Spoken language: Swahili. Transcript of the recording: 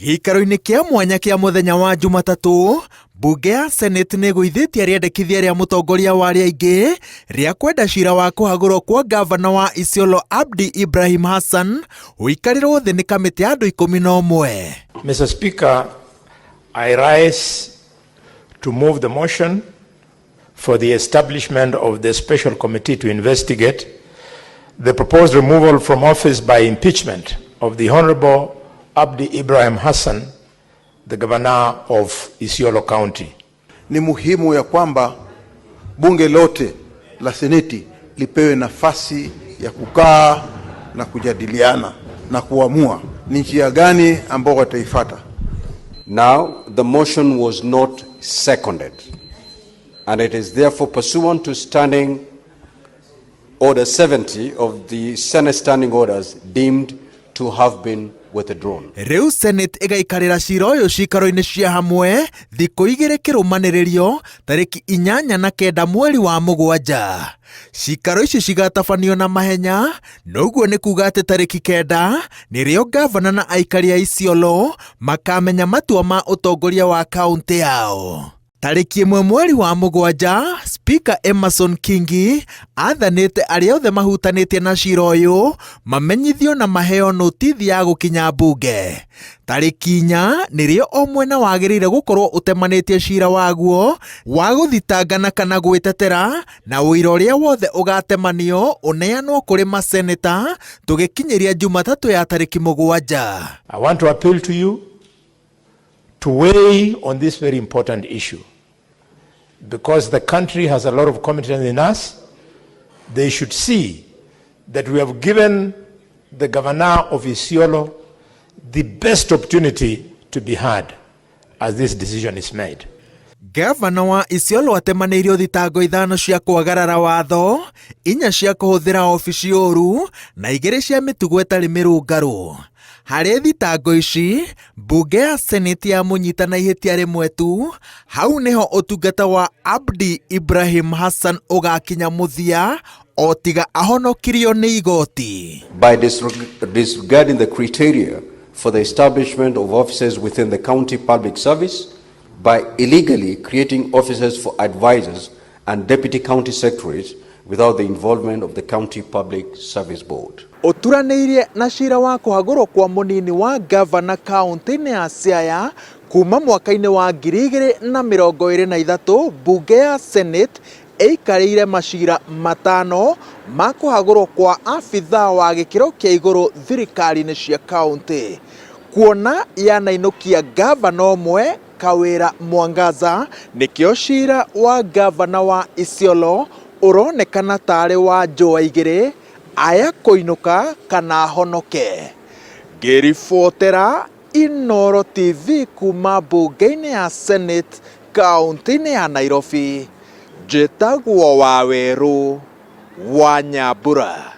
Gĩikaro-inĩ kĩa mwanya kĩa mũthenya wa Jumatatũ, mbunge ya Senate nĩ ĩgũithĩtie rĩendekithia rĩa mũtongoria wa arĩa aingĩ rĩa kwenda cira wa kũhagũrwo kwa ngavana wa Isiolo Abdi Ibrahim Hassan ũikarĩrwo thĩ nĩ kamĩtĩ ya andũ 11. Mr. Speaker, I rise to move the motion for the establishment of the special committee to investigate the proposed removal from office by impeachment of the Honorable Abdi Ibrahim Hassan, the governor of Isiolo County. Ni muhimu ya kwamba bunge lote la seneti lipewe nafasi ya kukaa na kujadiliana na kuamua ni njia gani ambao wataifuata. Now, the motion was not seconded, and it is therefore pursuant to Standing Order 70 of the Senate Standing Orders deemed to have been withdrawn. Rĩu Senate ĩgaikarĩra cira ũyũ cikaro-inĩ cia hamwe thikũ 2 kĩrũmanĩrĩrio tarĩki 8 na 9 mweri wa Mũgwanja. Cikaro ici cigatabanio na mahenya, noguo nĩ kuga atĩ tarĩki 9 nĩrĩo ngavana na aikari a Isiolo makamenya matua ma ũtongoria wa kaunti yao. Tarĩki 1 mweri wa Mũgwanja, Speaker Emerson Kingi athanĩte arĩa othe mahutanĩtie na cira ũyũ mamenyithio na maheo notithi ya gũkinya mbunge. Tarĩki 4 nĩrĩo o mwena wagĩrĩire gũkorwo ũtemanĩtie cira waguo wa gũthitangana kana gwĩtetera, na ũira ũrĩa wothe ũgatemanio ũneanwo kũrĩ maseneta tũgĩkinyĩria Jumatatũ ya tarĩki 7. I want to appeal to you to weigh on this very important issue. Because the country has a lot of confidence in us, they should see that we have given the governor of Isiolo the best opportunity to be heard as this decision is made. Gavana wa Isiolo atemanĩirio thitango 5 cia kwagarara watho, 4 cia kũhũthĩra ofici ũru na 2 cia mĩtugo ĩtarĩ mĩrũngarũ. Harĩ thitango ici, mbunge ya Senate ya mũnyita na ihĩtia rĩmwe tu, hau nĩho ũtungata wa Abdi Ibrahim Hassan ũgakinya mũthia, o tiga ahonokirio nĩ igoti. By disregarding the criteria for the establishment of offices within the county public service, by illegally creating offices for advisors and deputy county secretaries without the involvement of the county public service board. Ũturanĩirie na cira wa kũhagũrwo kwa mũnini wa gavana kaunti-inĩ ya Siaya kuma mwaka-inĩ wa 2023, mbunge ya Senate ĩikarĩire macira 5 ma kũhagũrwo kwa abithaa wa gĩkĩro kĩa igũrũ thirikari-inĩ cia kaunti. Kuona yanainũkia gavana ũmwe Kawĩra Mwangaza, nĩkĩo cira wa gavana wa Isiolo ũronekana tarĩ wa njũa 2, aya kũinũka kana honoke. Ngĩribotera Inooro TV kuma mbunge-inĩ ya Senate kaunti-inĩ ya Nairobi, njĩtagwo Wawerũ wa Nyambura.